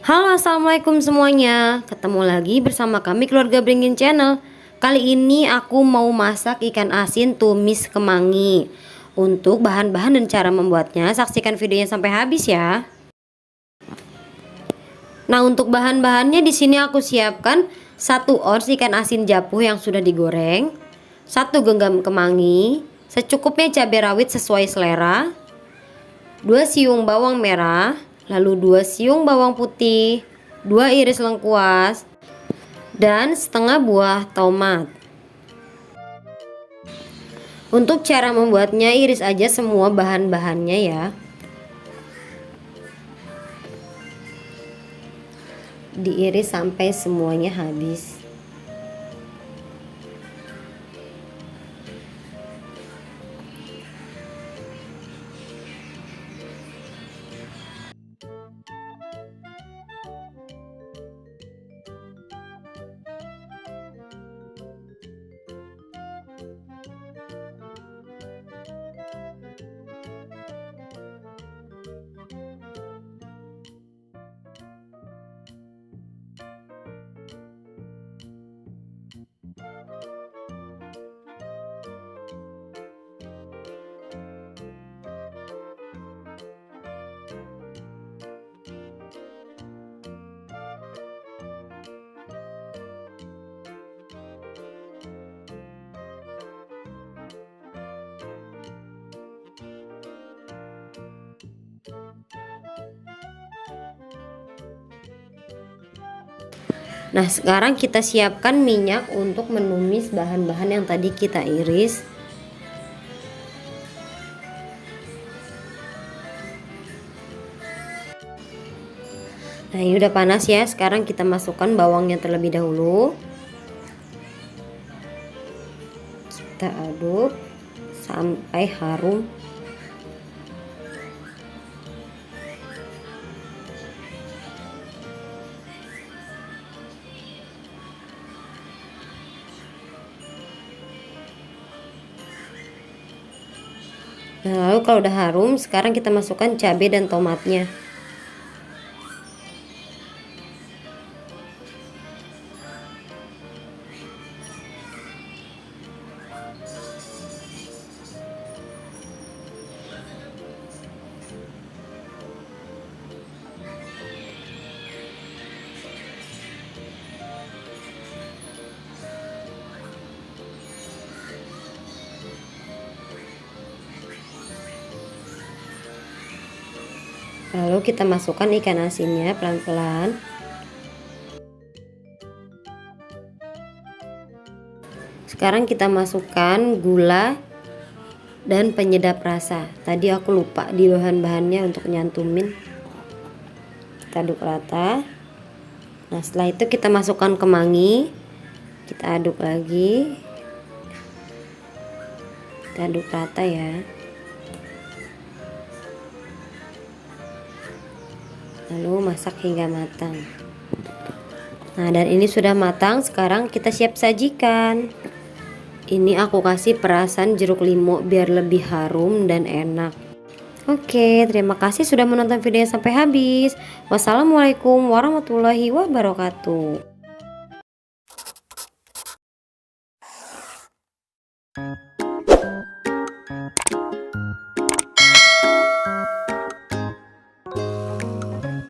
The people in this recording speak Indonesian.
Halo, assalamualaikum semuanya. Ketemu lagi bersama kami keluarga Bringin Channel. Kali ini aku mau masak ikan asin tumis kemangi. Untuk bahan-bahan dan cara membuatnya, saksikan videonya sampai habis ya. Nah, untuk bahan-bahannya di sini aku siapkan 1 ons ikan asin japuh yang sudah digoreng, 1 genggam kemangi, secukupnya cabai rawit sesuai selera, 2 siung bawang merah, lalu 2 siung bawang putih, 2 iris lengkuas, dan setengah buah tomat. Untuk cara membuatnya, iris aja semua bahan-bahannya ya. Diiris sampai semuanya habis. Nah, sekarang kita siapkan minyak untuk menumis bahan-bahan yang tadi kita iris. Nah, ini udah panas ya. Sekarang kita masukkan bawangnya terlebih dahulu. Kita aduk sampai harum. Nah, lalu kalau udah harum, sekarang kita masukkan cabai dan tomatnya. Lalu kita masukkan ikan asinnya pelan-pelan. Sekarang kita masukkan gula dan penyedap rasa. Tadi aku lupa di bahan-bahannya untuk nyantumin. Kita aduk rata. Nah, setelah itu kita masukkan kemangi. Kita aduk lagi. Kita aduk rata ya. Lalu masak hingga matang. Nah, dan ini sudah matang. Sekarang kita siap sajikan. Ini aku kasih perasan jeruk limau biar lebih harum dan enak. Oke, terima kasih sudah menonton videonya sampai habis. Wassalamualaikum warahmatullahi wabarakatuh.